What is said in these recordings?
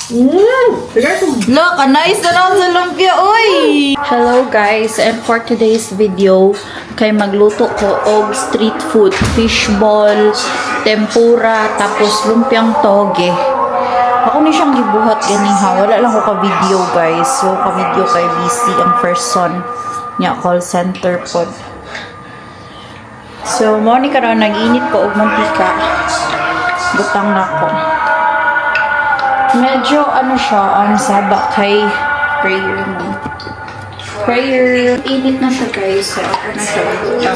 Look, nice na raw sa lumpia, uy! Hello guys, and for today's video, kay magluto ko og street food, fishball, tempura, tapos lumpiang toge. Ako ni siyang gibuhat ganiha, wala lang ko ka-video guys. So, ka-video kay BC, ang first son niya, call center pod. So, mo ni karon nag-init ko og mantika. Butang na ko. Medyo ano siya, ang saba kay prayer mo. Prayer, init na siya guys. So, ako na siya butang.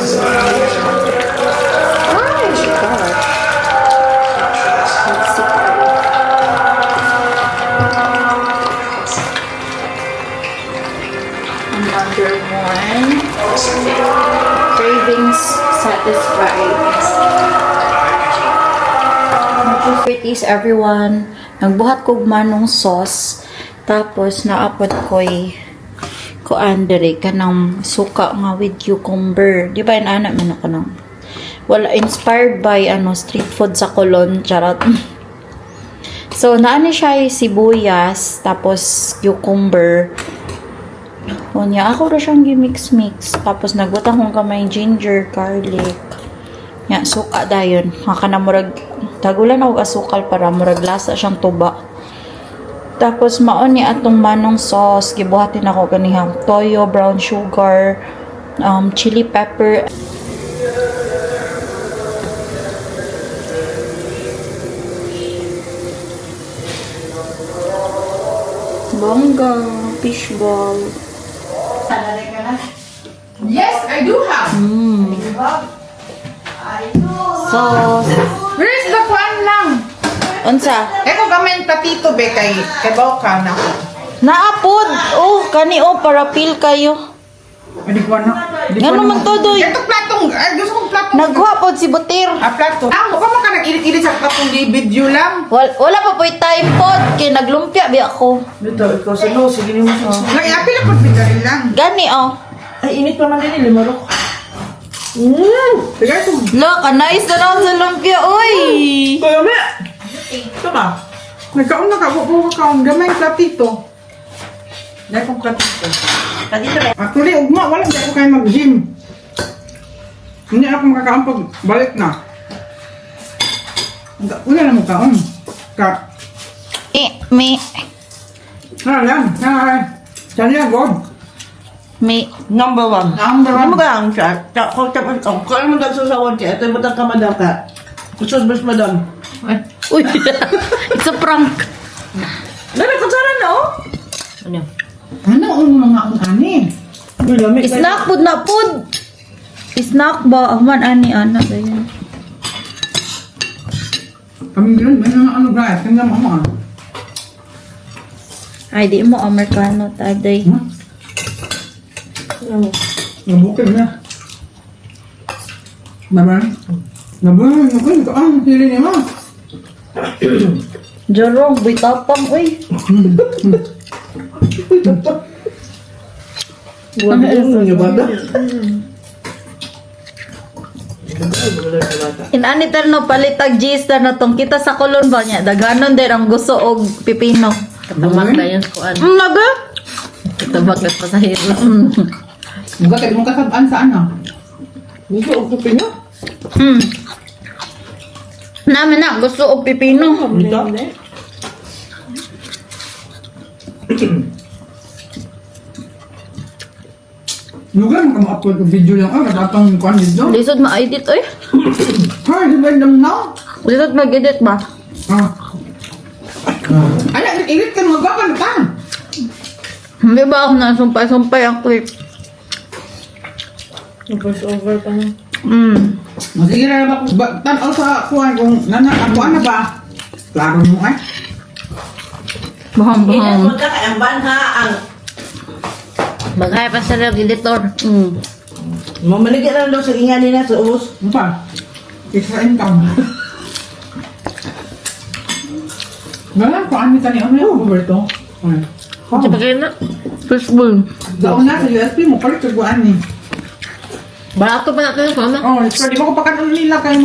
Ay, gosh. Let's see. Another one. Cravings satisfied. Pretties everyone. Nagbuhat ko manong sauce. Tapos naapod ko'y kuandere ka ng suka nga with cucumber. Di ba anak man ako nang wala, inspired by street food sa Colon. Charot. So naani siya sibuyas tapos cucumber. Unya ako ra siyang gimix-mix. Tapos nagbutang kong kamay ginger, garlic. Ya, suka dayon. Maka na murag tagulan og asukal para murag lasa siyang tuba. Tapos maon ni atong manong sauce, gibuhatin ako kanihang toyo, brown sugar, chili pepper. Bongga, fishball. Yes, I do have. Sauce. Where is the kwan lang? Unsa? Eko gamay patito be kay Boka na. Naapod. Oh, kani para pil kayo. Hindi ko na. Ngano man todo? Ito platong, gusto kong platong. Naghuapod si Butir. Plato. Mukha mo ka nag-ilit-ilit sa platong di video lang. Wala pa po'y time pod. Kaya naglumpia bi ako. Dito, ikaw sa no, sige mo sa... Nag-apil ako bigari lang. Gani oh. Ay, init pa man din, limarok. Sige ito. Look, nice na raw sa lumpia, uy! Kaya me! Ito ba? Nagkaon na ka, kaon gamay platito. Dahil kong platito. Dito rin. Actually, ugma, wala di ako kayo mag-gym. Hindi ako makakaon pag balik na. Wala na mo kaon. Me. Sanya, God. Me. Number one. Number one. Ano ba ang siya? Kung tapan ko, kung ano mo nagsasawan siya, ito yung batang kamadam ka. Kusod bas madam. Uy, it's a prank. Dali, kutsaran na, oh. Ano? Ano ang mga ani? Uy, lamig. Snack pod na pod. Snack ba? Aman, ani, anak. Ayan. Kami yun, may mga ano guys, tingnan mo mga. Ay, di mo Amerikano taday. Nabukid na. Naman? Naman, ang hili niya mo. Jorong, bitapang, uy. Wala mo yung bata. Inanitan no, palitag G-star na tong kita sa Colon ba niya. Daghanon din ang gusto og pipino. Katamag na yung kuan. Naga? Katamag na pasahero. Mga kayo mong kasabaan sa ano? Gusto og tupin nyo? Namin na, gusto og pipino. Dito? Lugar mo ka ma-upload ng video lang. Natatang kuhan dito. Lisod ma-edit, uy. Hi, di ba yung now? Lisod mag-edit ba? Ano, ilit ka mga gapan ka. Hindi ba ako nasumpay-sumpay ang clip? Voice over pa na. Sige na ba, tanaw sa kuhan kung kuhan na ba? Klaro mo eh. Baham-baham. Magkakaamban ha ang... Bagay pa sa rin, editor. Mamaligyan lang daw sa ingan nila sa ubos. Ano pa? Extra income. Wala, kuhan ni tani. Ano yung Roberto? Kasi pagkain na. Fishbowl. Daon na sa USP mo, palit ka kuhan ni. Barato pa natin sa Oh, so di ba ko pagkatulog nila kay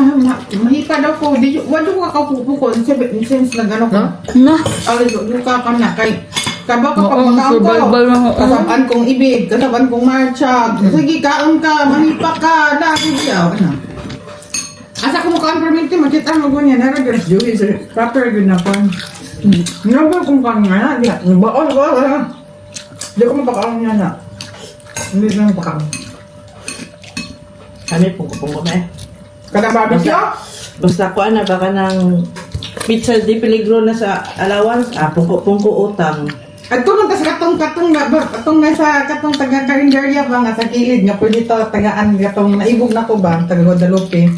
mahipa daw ko. Di wala ko kaupo ko since nagano ko. Na. Ay, yung ka na kay kaba ka Oo, pagkaon survival na ko. ako. Kasaban kong ibig, kasaban kong marcha. Sige, kaon ka, mahipa ka, lagi diyaw. Ano? Asa ko mo kaon perminti, makita mo ko niya. Nara, guys, Joey, proper good na po. Nabar kong kaon nga na. Baon ko, di ko mapakaon niya na. Hindi na mapakaon. Kami, pungko-pungko na eh. Kada barbecue? Basta ko na baka ng pizza di peligro na sa allowance. Pungko-pungko utang. At kung tas katong nga sa katong taga Carinderia ba nga sa kilid nga pwede to tagaan katong naibog na ko ba taga Guadalupe.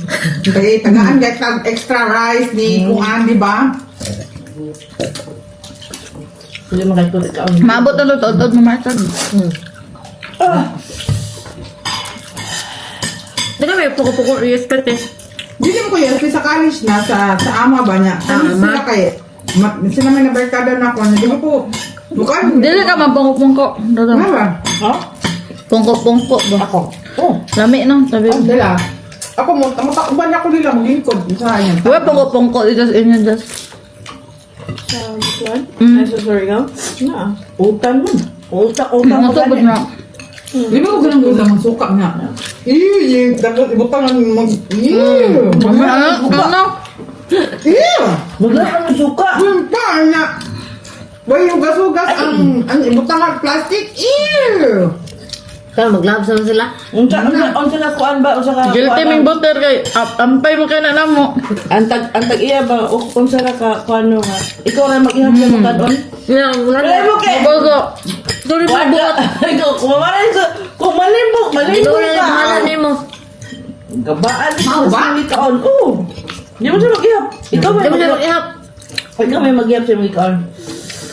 Tagaan nga extra rice ni kuan di ba? Hindi makikita ka. Maabot na lutod mo matag. Di ka may puko-puko respect eh. Dili mo ko yan sa college na sa ama ba niya. Ano sila kay sila may nabarkada na ako. Di ba po bukan? Dili ka mapungko-pungko. Ano ba? Ha? Pungko-pungko ba? Ako. Oh. Lami no, sabi Ang mo. dala. Ako mo matakban ako nila maglingkod sa yan. Huwag pungko-pungko dito sa inyo das. Ay, so sorry ka? Na. Utang mo. Utang Mga mo tubod na. na. Di ba ko ganun ulam ang suka nga? Dapat ibutangan mag... Ano? Wala ka ng suka. Yung pa na... Boy, yung gas-ugas ang ibutangan plastic. Ew! Kaya maglabs naman sila. Unsa na kuan ba? Unsa ka? Guilty ming butter kay ampay mo kay na namo. Antag iya ba? Unsa na ka kuano nga? Ikaw ra mag-ihap sa kadon? Wala Wala mo kay. Bogo. Dili pa buot. Ikaw, kung malimbog Wala ka. na ni mo. Gabaan Mau ba? sa kaon. Oo. Di mo siya mag-ihap. Ikaw Di mo siya mag-ihap. mag-ihap. Ikaw may mag-ihap sa mga kaon.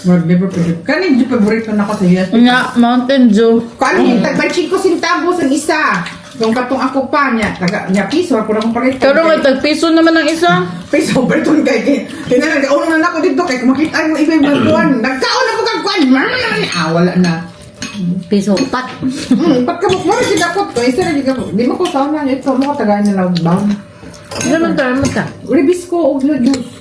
Never pwede. Kanin yung paborito na ko sa US. Nga, Mountain Dew. Kanin, tagban 5 centavos ang isa. Yung katong ako pa niya, niya piso, ako na kong palit. Pero may tagpiso naman ang isa. Piso, berton kay kaya nag-auno na ako dito, kay kumakita mo iba yung magkuhan. Nagkaon na po kagkuhan. Wala na. Piso pat. Pagkamuk mo rin sinakot ko, isa rin ka. Di mo ko sauna niya, ito mo ko tagayan nila bawang. Ano man tayo mo ka? Ribis ko, og juice.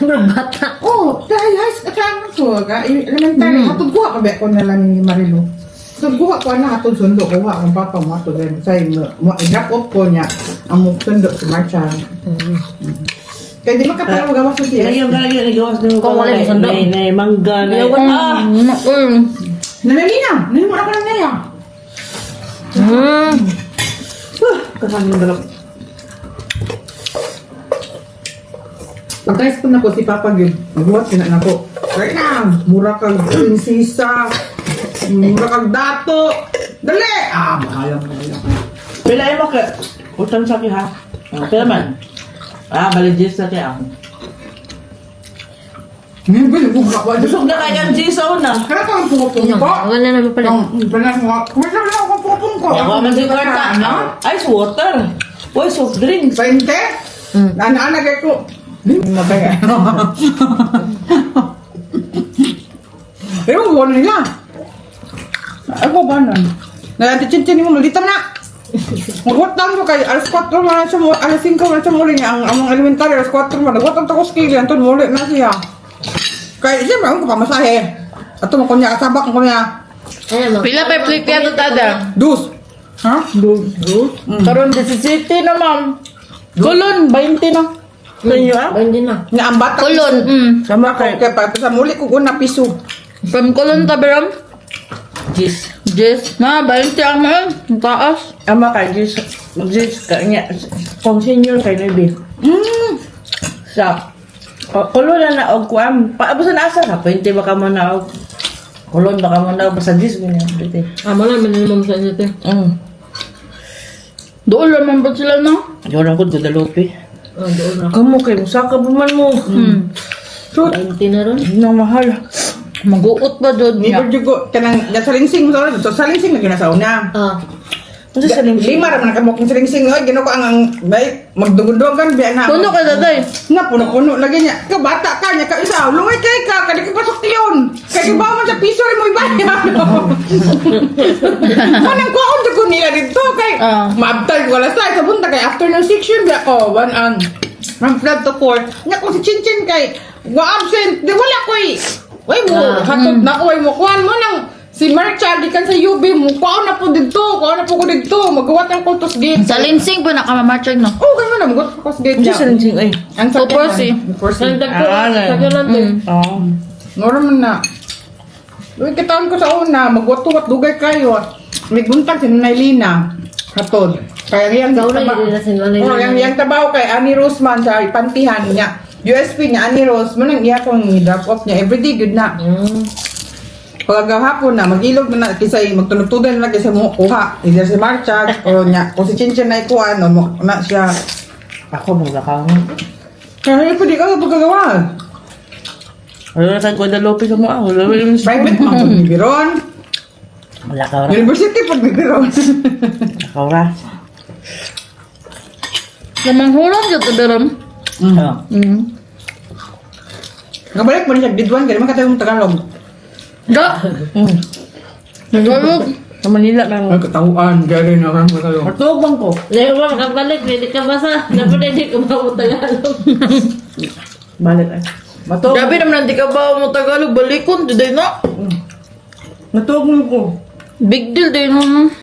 Bata. Oh, dahil high school ko, elementary, hatod kuha ka ba ko na lang ni Marilo. So, kuha ko na hatod sundo, kuha akong papa mo hatod rin. Say, drop off ko niya, ang sundo si Marcha. Kaya di makapalaw gawas sa siya. Lagyan, igawas din mo Kung wala yung sundo. Nay, mangga, nay. Nanalina, nanimo ako lang ngayon. Kasama balak. Pagkais ko na ko si Papa Gil, magbuhat na ko. Right now, mura kag prinsesa, mura kag dato. Dali! Bahala mo. Pila mo ka. Utang sa akin ha. Pila man. Baligis na kaya ako. Ngayon ba yung bugak? Busog na kaya ang Jason na. Kaya ka ang pupupong ko? Wala na pala. Panas mo, kumasa lang ako pupupong ko. Yawa man si Kwarta. Ice water. Uy, soft drinks. 20? Nana-anak ko. Mabaya. Pero wala nila. Ako ba nun? Nagatinchin mo, malita na. Magwatang ko kay alas 4 na siya mo, alas 5 na siya muli niya. Ang elementary, alas 4 mo. Nagwatang ko skill yan, ito muli na siya. Kaya siyempre, ako pamasahe. Ato mo kunya, kasabak ko niya. Ano mo? Pila pa plate yan tada. Dus. Ha? Dus. Karon 17 na ma'am. Kulon 20 na. Sa inyo ah? Hindi na. Nga ang bata. Kulon. Sama Kaya kay pa sa muli ko una piso. From kulon tabiram. Jis. Yes. Na 20 ang mga. Ang taas. Ama kay Jis. Jis kanya. Kung senior kay Nabi. Sa kulo na og kuam. Paabusan asa ka. 20 baka mo na og. Kulon baka mo na og sa Jis ganyan. Dito. Amo lang minimum sa inyo te. Doon naman ba sila no? Yo lang ko Guadalupe. Doon na. Kamu kay musaka pa man mo. Shoot. 20 na ron. Nang mahal. Maguot ba doon Ni niya? berjugo kanang gasalingsing mo sa salingsing na ginasaw na. Ano sa limsi? Lima ra man ka mo kung salingsing ay gino ko ang bay magdugudogan biya na. Puno ka daday. Na puno lagi niya. Ka bata ka niya ka isa. Luway kay ka kadi ka pasok yun. Kay ba man sa piso rin mo ibayad. Manang ko on ko nila dito kay maabtal ko alas 6 sabunta kay afternoon 6 yun ba ako 1 from flood to 4 nya ko si Chinchin kay wa absent di wala ko way mo hatod na ko way mo kuan mo nang si Mark Charlie kan sa UB mo kuan na po ko dito magawat ang kultos gate Sa Linsing po nakamarchag no. oh kay mo na magawat ko sa gate Hindi sa linsing ay. ang Purpose, eh. Sandag ko, Ah, sagyalan to. Oo. normal na Uy, kitaan ko sa una, magwat-wat dugay kayo. May buntag si Nanay Lina. Hatod. Kaya yang Sa una, hindi na si Nanay Oh, Lina. yang tabaw kay Annie Roseman sa ipantihan niya. USP niya, Annie Rose, manang iya kong drop off niya. Everyday good na. Pagkagahapon na, mag-ilog na kisay, magtunog-tugan na kisay mo kuha. Either si Marcha, o niya, kung si Chinchin na ikuha, no, na siya. Ako maglakaw. Kaya hindi ka pagkagawa. Wala na ko na lopi ka mo ah. Wala na Private mo, Biron. Malakaw ra. University pag Biron. Malakaw ra. Lamang hulam jud to beram. Oo. Nabalik mo niya, Bidwan, kaya naman katawang Tagalog. Da. Nagalog. Sa Manila lang. Ay, katawaan, gari na karang Tagalog. Matulog bang ko? Dahil ba, makabalik, hindi ka basa. Dapat hindi ka Tagalog. Balik ay. Matulog. Grabe naman di ka ba mo Tagalog balikon di na. Matulog mo ko. Big deal din no.